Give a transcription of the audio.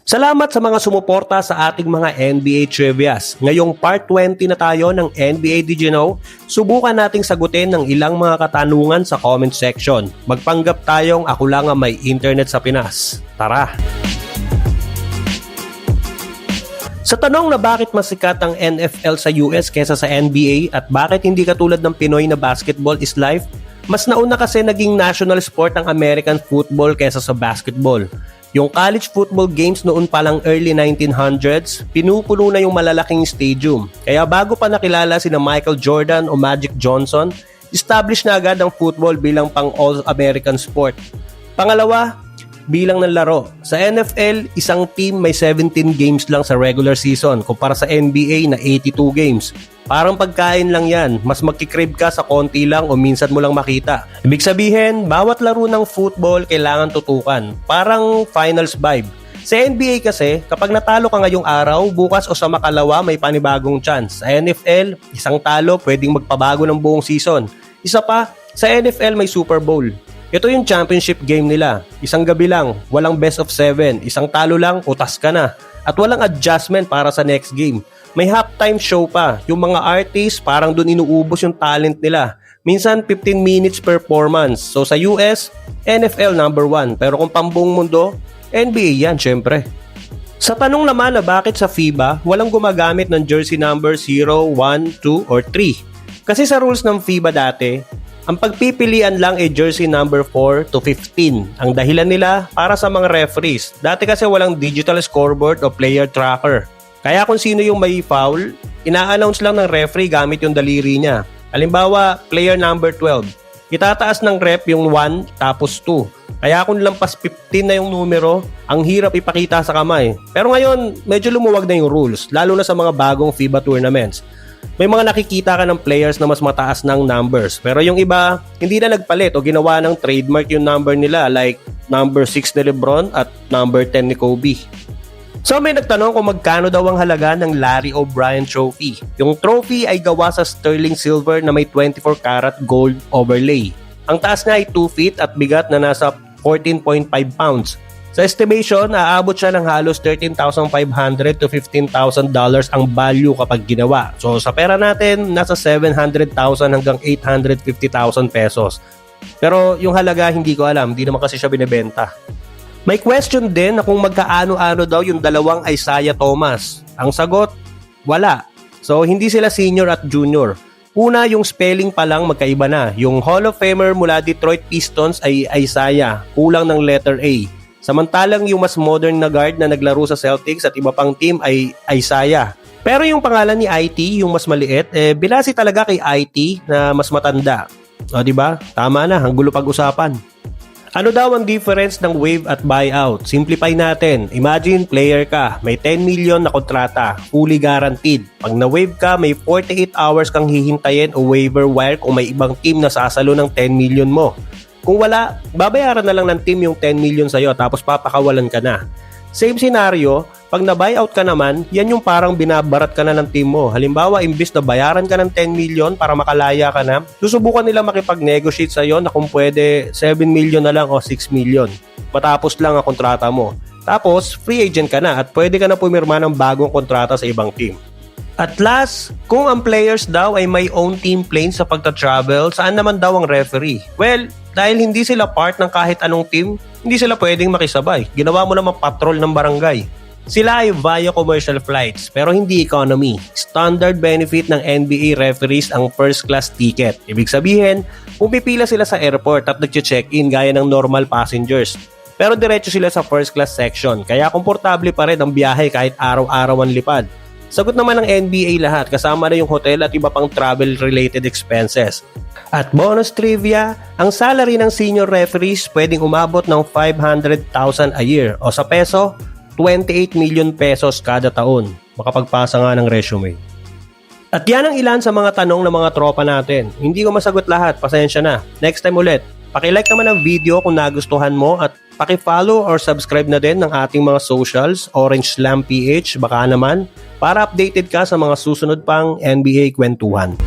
Salamat sa mga sumuporta sa ating mga NBA Trivias. Ngayong part 20 na tayo ng NBA Did You Know, subukan nating sagutin ng ilang mga katanungan sa comment section. Magpanggap tayong ako lang ang may internet sa Pinas. Tara! Sa tanong na bakit mas sikat ang NFL sa US kesa sa NBA at bakit hindi katulad ng Pinoy na basketball is life, mas nauna kasi naging national sport ang American football kesa sa basketball. Yung college football games noon pa lang early 1900s, pinupuno na yung malalaking stadium. Kaya bago pa nakilala sina Michael Jordan o Magic Johnson, established na agad ang football bilang pang all-American sport. Pangalawa, bilang ng laro. Sa NFL, isang team may 17 games lang sa regular season kumpara sa NBA na 82 games. Parang pagkain lang yan, mas magkikrave ka sa konti lang o minsan mo lang makita. Ibig sabihin, bawat laro ng football kailangan tutukan. Parang finals vibe. Sa NBA kasi, kapag natalo ka ngayong araw, bukas o sa makalawa may panibagong chance. Sa NFL, isang talo pwedeng magpabago ng buong season. Isa pa, sa NFL may Super Bowl. Ito yung championship game nila. Isang gabi lang, walang best of 7. Isang talo lang, utas ka na. At walang adjustment para sa next game. May halftime show pa. Yung mga artists, parang dun inuubos yung talent nila. Minsan 15 minutes performance. So sa US, NFL number 1. Pero kung pambuong mundo, NBA yan syempre. Sa tanong naman na bakit sa FIBA, walang gumagamit ng jersey number 0, 1, 2, or 3. Kasi sa rules ng FIBA dati, ang pagpipilian lang ay jersey number 4 to 15. Ang dahilan nila para sa mga referees. Dati kasi walang digital scoreboard o player tracker. Kaya kung sino yung may foul, ina-announce lang ng referee gamit yung daliri niya. Halimbawa, player number 12. Itataas ng ref yung 1 tapos 2. Kaya kung lampas 15 na yung numero, ang hirap ipakita sa kamay. Pero ngayon, medyo lumuwag na yung rules, lalo na sa mga bagong FIBA tournaments. May mga nakikita ka ng players na mas mataas ng numbers. Pero yung iba, hindi na nagpalit o ginawa ng trademark yung number nila like number 6 ni Lebron at number 10 ni Kobe. So may nagtanong kung magkano daw ang halaga ng Larry O'Brien Trophy. Yung trophy ay gawa sa sterling silver na may 24 karat gold overlay. Ang taas niya ay 2 feet at bigat na nasa 14.5 pounds. Sa estimation, aabot siya ng halos $13,500 to $15,000 ang value kapag ginawa. So sa pera natin, nasa 700,000 hanggang 850,000 pesos. Pero yung halaga hindi ko alam, hindi naman kasi siya binebenta. May question din na kung magkaano-ano daw yung dalawang Isaiah Thomas. Ang sagot, wala. So hindi sila senior at junior. Una, yung spelling pa lang magkaiba na. Yung Hall of Famer mula Detroit Pistons ay Isaiah, kulang ng letter A. Samantalang yung mas modern na guard na naglaro sa Celtics at iba pang team ay Isaiah. Pero yung pangalan ni IT, yung mas maliit, binasi talaga kay IT na mas matanda. O diba? Tama na, ang gulo pag-usapan. Ano daw ang difference ng waive at buyout? Simplify natin. Imagine player ka, may 10 million na kontrata, fully guaranteed. Pag na-waive ka, may 48 hours kang hihintayin o waiver wire kung may ibang team na sasalo ng 10 million mo. Kung wala, babayaran na lang ng team yung 10 million sa'yo tapos papakawalan ka na. Same scenario, pag na-buyout ka naman, yan yung parang binabarat ka na ng team mo. Halimbawa, imbis na bayaran ka ng 10 million para makalaya ka na, susubukan nila makipag-negotiate sa'yo na kung pwede 7 million na lang o 6 million. Matapos lang ang kontrata mo. Tapos, free agent ka na at pwede ka na pumirma ng bagong kontrata sa ibang team. At last, kung ang players daw ay may own team plane sa pagta-travel, saan naman daw ang referee? Well, dahil hindi sila part ng kahit anong team, hindi sila pwedeng makisabay. Ginawa mo naman patrol ng barangay. Sila ay via commercial flights pero hindi economy. Standard benefit ng NBA referees ang first class ticket. Ibig sabihin, pumipila sila sa airport at nag-check-in gaya ng normal passengers. Pero diretso sila sa first class section kaya komportable pa rin ang biyahe kahit araw-araw ang lipad. Sagot naman ng NBA lahat kasama na yung hotel at iba pang travel-related expenses. At bonus trivia, ang salary ng senior referees pwedeng umabot ng 500,000 a year o sa peso, 28 million pesos kada taon. Makapagpasa nga ng resume. At yan ang ilan sa mga tanong ng mga tropa natin. Hindi ko masagot lahat, pasensya na. Next time ulit. Paki-like naman ang video kung nagustuhan mo at paki-follow or subscribe na din ng ating mga socials, Orange Slam PH, baka naman, para updated ka sa mga susunod pang NBA kwentuhan.